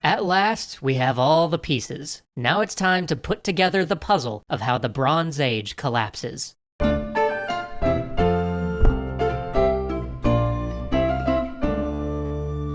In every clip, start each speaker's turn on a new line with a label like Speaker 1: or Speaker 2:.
Speaker 1: At last, we have all the pieces. Now it's time to put together the puzzle of how the Bronze Age collapses.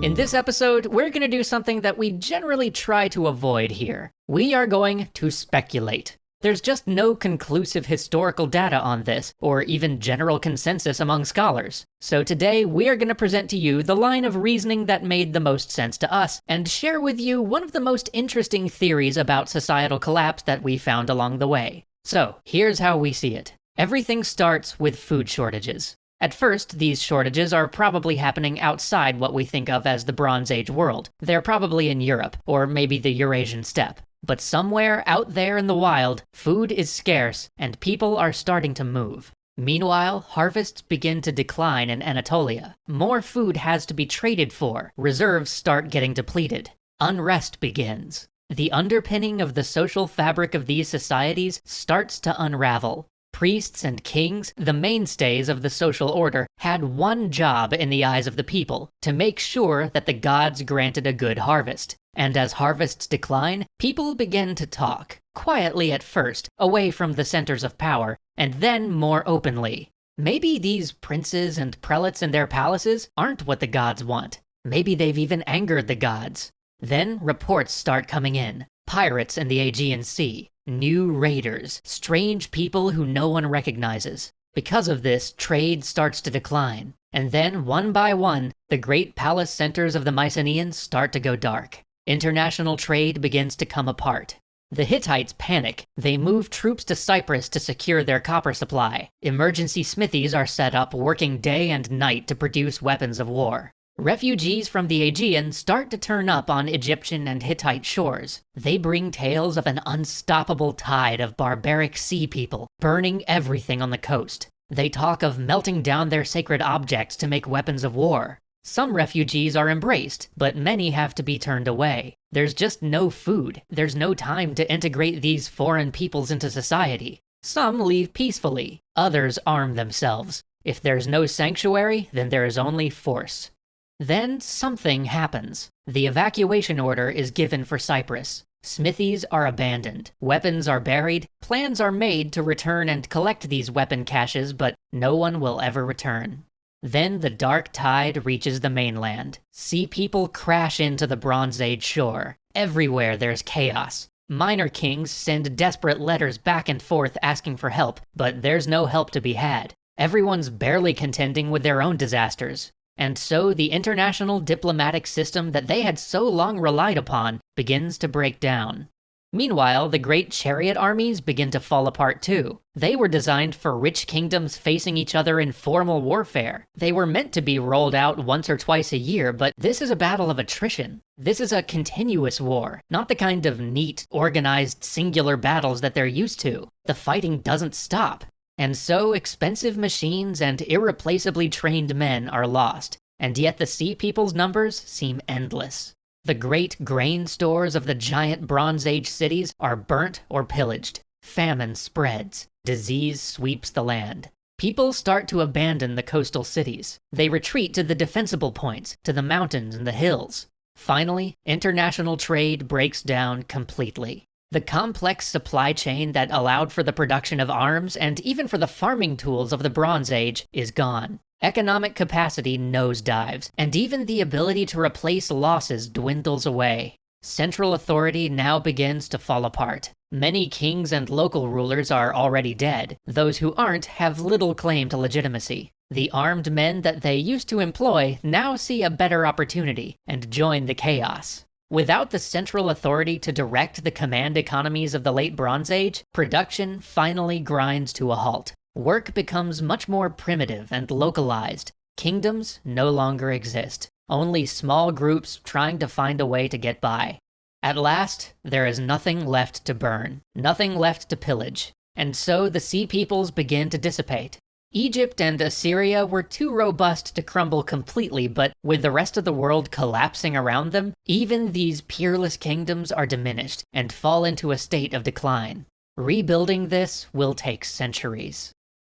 Speaker 1: In this episode, we're going to do something that we generally try to avoid here. We are going to speculate. There's just no conclusive historical data on this, or even general consensus among scholars. So today, we are going to present to you the line of reasoning that made the most sense to us, and share with you one of the most interesting theories about societal collapse that we found along the way. So, here's how we see it. Everything starts with food shortages. At first, these shortages are probably happening outside what we think of as the Bronze Age world. They're probably in Europe, or maybe the Eurasian steppe. But somewhere out there in the wild, food is scarce, and people are starting to move. Meanwhile, harvests begin to decline in Anatolia. More food has to be traded for, reserves start getting depleted. Unrest begins. The underpinning of the social fabric of these societies starts to unravel. Priests and kings, the mainstays of the social order, had one job in the eyes of the people, to make sure that the gods granted a good harvest. And as harvests decline, people begin to talk, quietly at first, away from the centers of power, and then more openly. Maybe these princes and prelates in their palaces aren't what the gods want. Maybe they've even angered the gods. Then reports start coming in. Pirates in the Aegean Sea. New raiders, strange people who no one recognizes. Because of this, trade starts to decline. And then, one by one, the great palace centers of the Mycenaeans start to go dark. International trade begins to come apart. The Hittites panic. They move troops to Cyprus to secure their copper supply. Emergency smithies are set up working day and night to produce weapons of war. Refugees from the Aegean start to turn up on Egyptian and Hittite shores. They bring tales of an unstoppable tide of barbaric sea people, burning everything on the coast. They talk of melting down their sacred objects to make weapons of war. Some refugees are embraced, but many have to be turned away. There's just no food. There's no time to integrate these foreign peoples into society. Some leave peacefully. Others arm themselves. If there's no sanctuary, then there is only force. Then something happens. The evacuation order is given for Cyprus. Smithies are abandoned. Weapons are buried. Plans are made to return and collect these weapon caches, but no one will ever return. Then the dark tide reaches the mainland. Sea people crash into the Bronze Age shore. Everywhere there's chaos. Minor kings send desperate letters back and forth asking for help, but there's no help to be had. Everyone's barely contending with their own disasters. And so the international diplomatic system that they had so long relied upon begins to break down. Meanwhile, the great chariot armies begin to fall apart too. They were designed for rich kingdoms facing each other in formal warfare. They were meant to be rolled out once or twice a year, but this is a battle of attrition. This is a continuous war, not the kind of neat, organized, singular battles that they're used to. The fighting doesn't stop. And so expensive machines and irreplaceably trained men are lost, and yet the sea people's numbers seem endless. The great grain stores of the giant Bronze Age cities are burnt or pillaged. Famine spreads. Disease sweeps the land. People start to abandon the coastal cities. They retreat to the defensible points, to the mountains and the hills. Finally, international trade breaks down completely. The complex supply chain that allowed for the production of arms and even for the farming tools of the Bronze Age is gone. Economic capacity nosedives, and even the ability to replace losses dwindles away. Central authority now begins to fall apart. Many kings and local rulers are already dead. Those who aren't have little claim to legitimacy. The armed men that they used to employ now see a better opportunity and join the chaos. Without the central authority to direct the command economies of the late Bronze Age, production finally grinds to a halt. Work becomes much more primitive and localized. Kingdoms no longer exist. Only small groups trying to find a way to get by. At last, there is nothing left to burn, nothing left to pillage. And so the sea peoples begin to dissipate. Egypt and Assyria were too robust to crumble completely, but with the rest of the world collapsing around them, even these peerless kingdoms are diminished and fall into a state of decline. Rebuilding this will take centuries.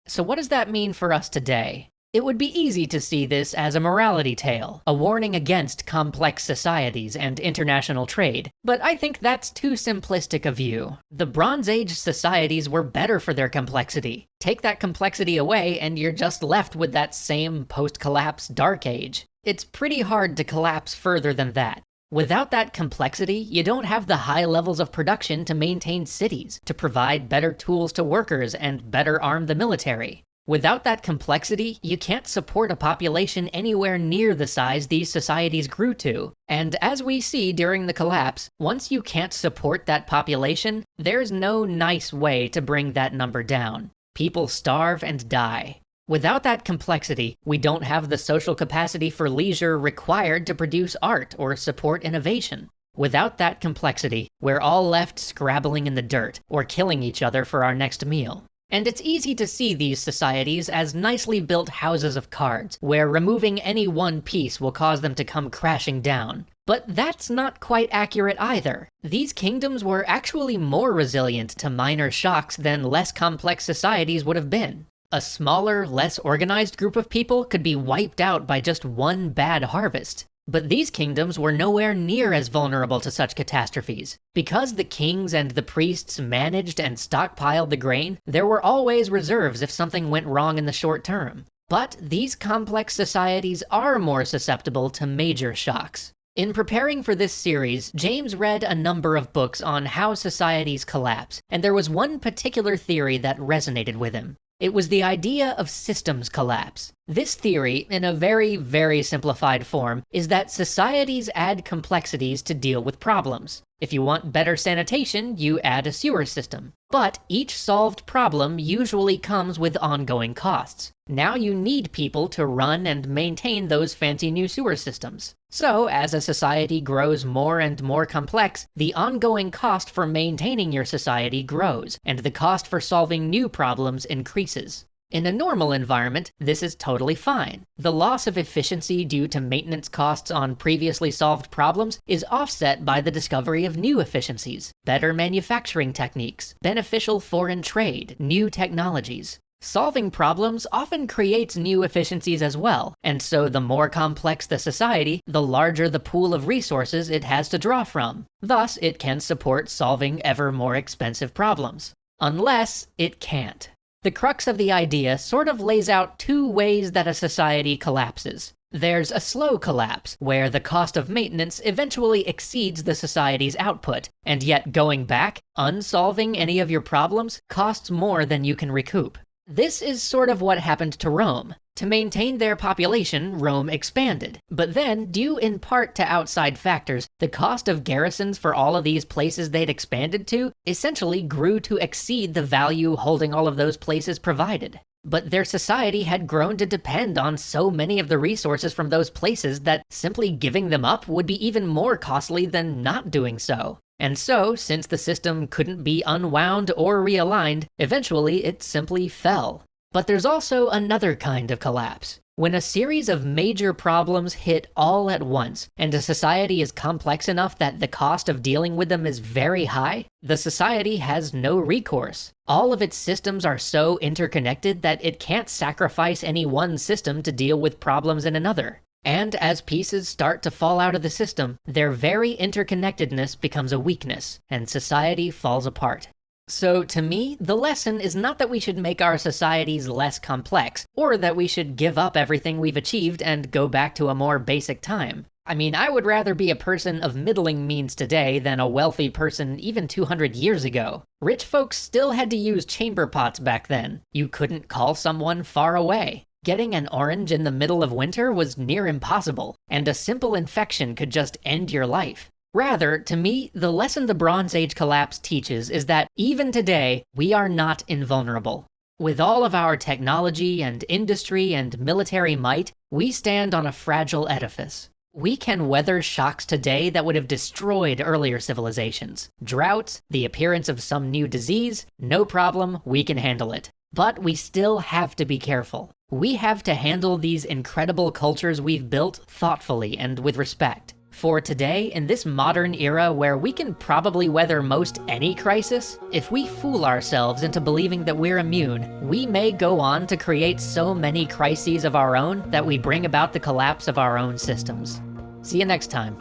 Speaker 1: So what does that mean for us today? It would be easy to see this as a morality tale, a warning against complex societies and international trade, but I think that's too simplistic a view. The Bronze Age societies were better for their complexity. Take that complexity away and you're just left with that same post-collapse Dark Age. It's pretty hard to collapse further than that. Without that complexity, you don't have the high levels of production to maintain cities, to provide better tools to workers, and better arm the military. Without that complexity, you can't support a population anywhere near the size these societies grew to. And as we see during the collapse, once you can't support that population, there's no nice way to bring that number down. People starve and die. Without that complexity, we don't have the social capacity for leisure required to produce art or support innovation. Without that complexity, we're all left scrabbling in the dirt or killing each other for our next meal. And it's easy to see these societies as nicely built houses of cards, where removing any one piece will cause them to come crashing down. But that's not quite accurate either. These kingdoms were actually more resilient to minor shocks than less complex societies would have been. A smaller, less organized group of people could be wiped out by just one bad harvest. But these kingdoms were nowhere near as vulnerable to such catastrophes. Because the kings and the priests managed and stockpiled the grain, there were always reserves if something went wrong in the short term. But these complex societies are more susceptible to major shocks. In preparing for this series, James read a number of books on how societies collapse, and there was one particular theory that resonated with him. It was the idea of systems collapse. This theory, in a very, very simplified form, is that societies add complexities to deal with problems. If you want better sanitation, you add a sewer system. But each solved problem usually comes with ongoing costs. Now you need people to run and maintain those fancy new sewer systems. So, as a society grows more and more complex, the ongoing cost for maintaining your society grows, and the cost for solving new problems increases. In a normal environment, this is totally fine. The loss of efficiency due to maintenance costs on previously solved problems is offset by the discovery of new efficiencies, better manufacturing techniques, beneficial foreign trade, new technologies. Solving problems often creates new efficiencies as well, and so the more complex the society, the larger the pool of resources it has to draw from. Thus, it can support solving ever more expensive problems. Unless it can't. The crux of the idea sort of lays out two ways that a society collapses. There's a slow collapse, where the cost of maintenance eventually exceeds the society's output, and yet going back, unsolving any of your problems, costs more than you can recoup. This is sort of what happened to Rome. To maintain their population, Rome expanded. But then, due in part to outside factors, the cost of garrisons for all of these places they'd expanded to essentially grew to exceed the value holding all of those places provided. But their society had grown to depend on so many of the resources from those places that simply giving them up would be even more costly than not doing so. And so, since the system couldn't be unwound or realigned, eventually it simply fell. But there's also another kind of collapse. When a series of major problems hit all at once, and a society is complex enough that the cost of dealing with them is very high, the society has no recourse. All of its systems are so interconnected that it can't sacrifice any one system to deal with problems in another. And as pieces start to fall out of the system, their very interconnectedness becomes a weakness, and society falls apart. So to me, the lesson is not that we should make our societies less complex, or that we should give up everything we've achieved and go back to a more basic time. I mean, I would rather be a person of middling means today than a wealthy person even 200 years ago. Rich folks still had to use chamber pots back then. You couldn't call someone far away. Getting an orange in the middle of winter was near impossible, and a simple infection could just end your life. Rather, to me, the lesson the Bronze Age collapse teaches is that even today, we are not invulnerable. With all of our technology and industry and military might, we stand on a fragile edifice. We can weather shocks today that would have destroyed earlier civilizations. Droughts, the appearance of some new disease, no problem, we can handle it. But we still have to be careful. We have to handle these incredible cultures we've built thoughtfully and with respect. For today, in this modern era where we can probably weather most any crisis, if we fool ourselves into believing that we're immune, we may go on to create so many crises of our own that we bring about the collapse of our own systems. See you next time.